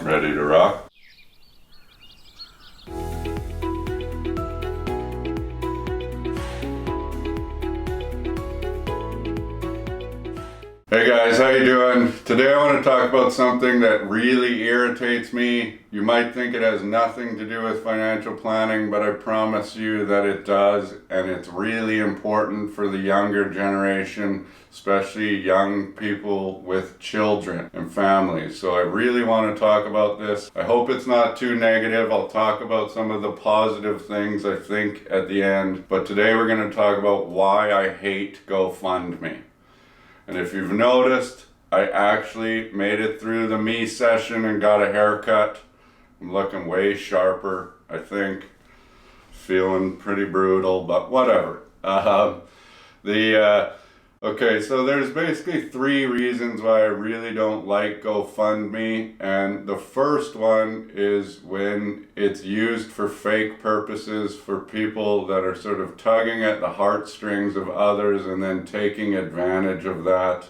Ready to rock? Hey guys, how you doing? Today I want to talk about something that really irritates me. You might think it has nothing to do with financial planning, but I promise you that it does, and it's really important for the younger generation, especially young people with children and families. So I really want to talk about this. I hope it's not too negative. I'll talk about some of the positive things I think at the end, but today we're going to talk about why I hate GoFundMe. And if you've noticed, I actually made it through the me session and got a haircut. I'm looking way sharper, I think. Feeling pretty brutal, but whatever. Okay, so there's basically three reasons why I really don't like GoFundMe. And the first one is when it's used for fake purposes, for people that are sort of tugging at the heartstrings of others and then taking advantage of that.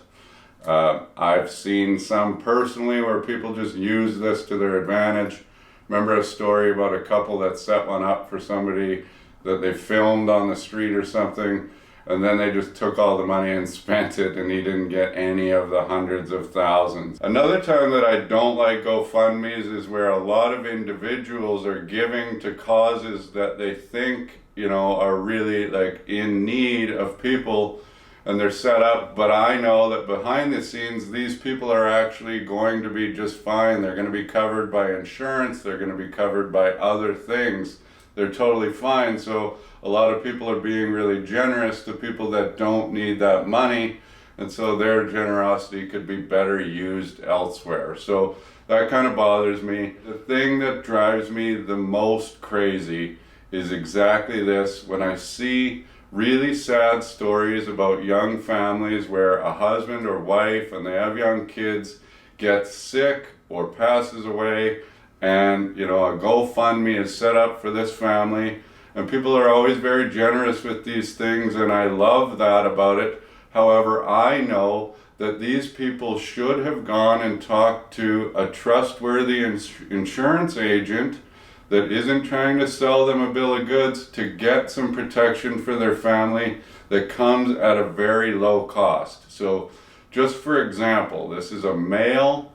I've seen some personally where people just use this to their advantage. Remember a story about a couple that set one up for somebody that they filmed on the street or something, and then they just took all the money and spent it, and he didn't get any of the hundreds of thousands. Another time that I don't like GoFundMes is where a lot of individuals are giving to causes that they think, are really like in need of people, and they're set up, but I know that behind the scenes, these people are actually going to be just fine. They're going to be covered by insurance. They're going to be covered by other things. They're totally fine. So a lot of people are being really generous to people that don't need that money, and so their generosity could be better used elsewhere. So that kind of bothers me. The thing that drives me the most crazy is exactly this. When I see really sad stories about young families where a husband or wife, and they have young kids, gets sick or passes away, and a GoFundMe is set up for this family, and people are always very generous with these things, and I love that about it. However, I know that these people should have gone and talked to a trustworthy insurance agent that isn't trying to sell them a bill of goods to get some protection for their family that comes at a very low cost. So just for example, this is a male.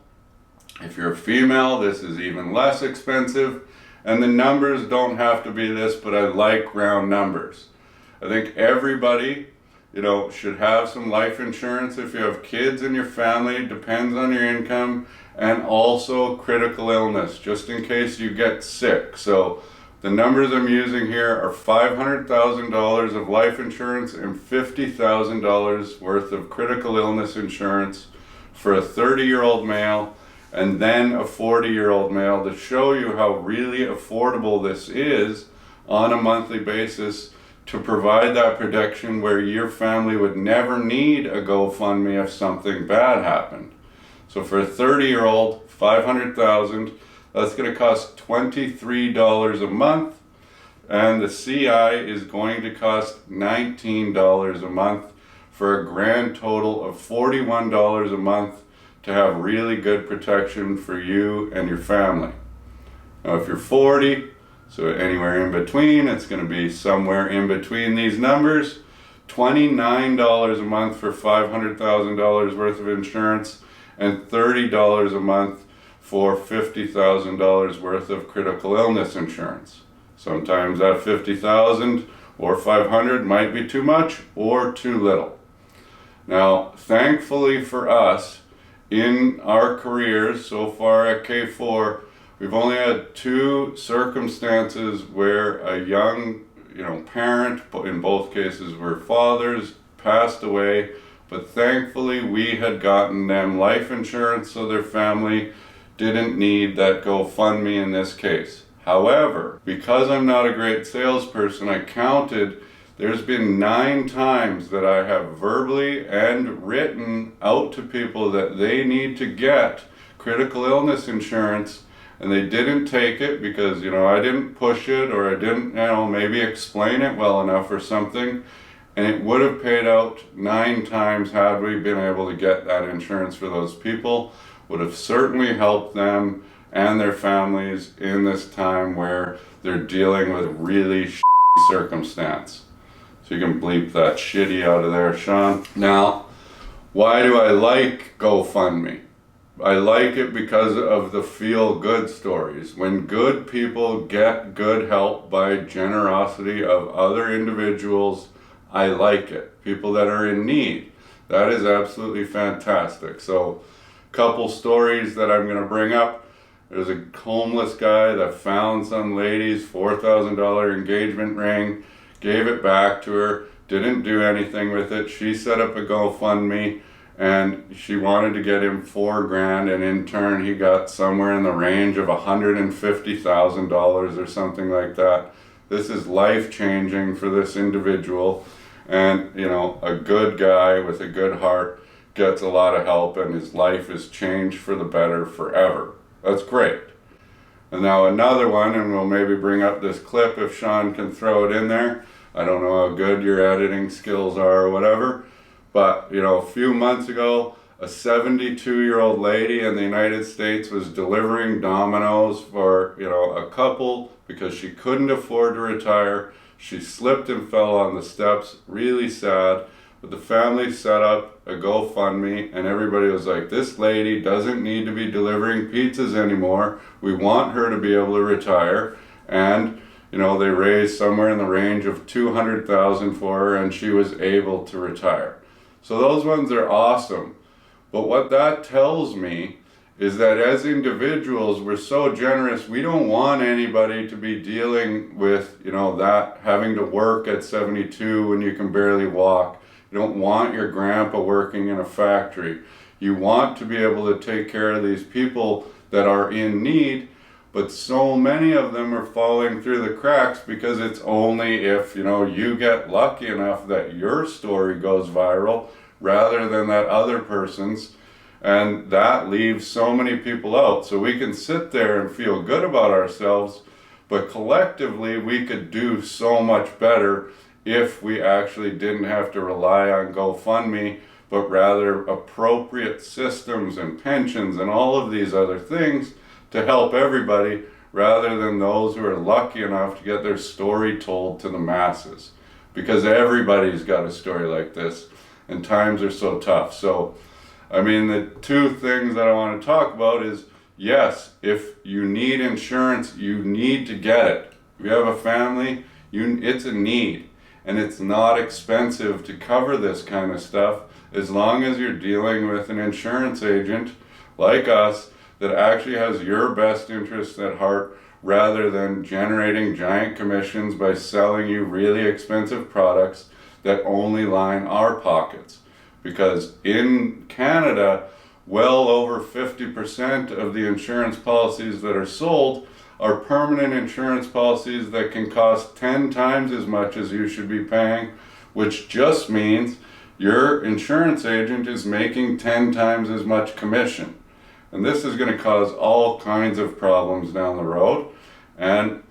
If you're a female, this is even less expensive. And the numbers don't have to be this, but I like round numbers. I think everybody, should have some life insurance if you have kids in your family. It depends on your income. And also critical illness, just in case you get sick. So the numbers I'm using here are $500,000 of life insurance and $50,000 worth of critical illness insurance for a 30-year-old male, and then a 40-year-old male, to show you how really affordable this is on a monthly basis to provide that protection where your family would never need a GoFundMe if something bad happened. So for a 30-year-old, $500,000, that's going to cost $23 a month, and the CI is going to cost $19 a month, for a grand total of $41 a month to have really good protection for you and your family. Now if you're 40, so anywhere in between, it's going to be somewhere in between these numbers, $29 a month for $500,000 worth of insurance, and $30 a month for $50,000 worth of critical illness insurance. Sometimes that $50,000 or $500,000 might be too much or too little. Now, thankfully for us, in our careers so far at K4, we've only had two circumstances where a young, parent, in both cases were fathers, passed away. But thankfully we had gotten them life insurance, so their family didn't need that GoFundMe in this case. However, because I'm not a great salesperson, I counted, there's been 9 times that I have verbally and written out to people that they need to get critical illness insurance, and they didn't take it because, I didn't push it, or I didn't, maybe explain it well enough or something. And it would have paid out 9 times had we been able to get that insurance for those people. Would have certainly helped them and their families in this time where they're dealing with really circumstance. So you can bleep that shitty out of there, Sean. Now, why do I like GoFundMe? I like it because of the feel-good stories. When good people get good help by generosity of other individuals, I like it. People that are in need. That is absolutely fantastic. So, couple stories that I'm going to bring up. There's a homeless guy that found some lady's $4,000 engagement ring, gave it back to her, didn't do anything with it. She set up a GoFundMe, and she wanted to get him $4,000, and in turn he got somewhere in the range of $150,000 or something like that. This is life-changing for this individual, and you know, a good guy with a good heart gets a lot of help, and his life is changed for the better forever. That's great. And now another one, and we'll maybe bring up this clip if Sean can throw it in there. I don't know how good your editing skills are or whatever. But, you know, a few months ago, a 72-year-old lady in the United States was delivering Dominoes for, you know, a couple because she couldn't afford to retire. She slipped and fell on the steps, really sad. But the family set up a GoFundMe, and everybody was like, this lady doesn't need to be delivering pizzas anymore. We want her to be able to retire. And, you know, they raised somewhere in the range of $200,000 for her, and she was able to retire. So those ones are awesome. But what that tells me is that as individuals, we're so generous, we don't want anybody to be dealing with, you know, that having to work at 72 when you can barely walk. You don't want your grandpa working in a factory. You want to be able to take care of these people that are in need, but so many of them are falling through the cracks because it's only if, you know, you get lucky enough that your story goes viral rather than that other person's, and that leaves so many people out. So we can sit there and feel good about ourselves, but collectively we could do so much better if we actually didn't have to rely on GoFundMe, but rather appropriate systems and pensions and all of these other things to help everybody, rather than those who are lucky enough to get their story told to the masses. Because everybody's got a story like this, and times are so tough. So, I mean, the two things that I want to talk about is, yes, if you need insurance, you need to get it. If you have a family, it's a need. And it's not expensive to cover this kind of stuff, as long as you're dealing with an insurance agent like us that actually has your best interests at heart, rather than generating giant commissions by selling you really expensive products that only line our pockets. Because in Canada, well over 50% of the insurance policies that are sold are permanent insurance policies that can cost 10 times as much as you should be paying, which just means your insurance agent is making 10 times as much commission. And this is going to cause all kinds of problems down the road. And,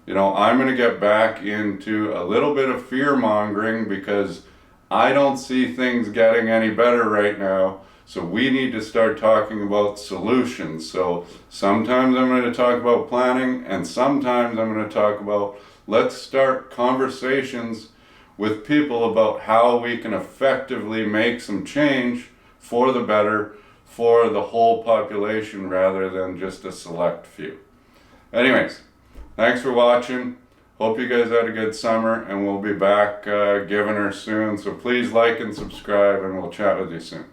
you know, I'm going to get back into a little bit of fear mongering because I don't see things getting any better right now. So we need to start talking about solutions. So sometimes I'm going to talk about planning, and sometimes I'm going to talk about, let's start conversations with people about how we can effectively make some change for the better for the whole population rather than just a select few. Anyways, thanks for watching. Hope you guys had a good summer, and we'll be back giving her soon. So please like and subscribe, and we'll chat with you soon.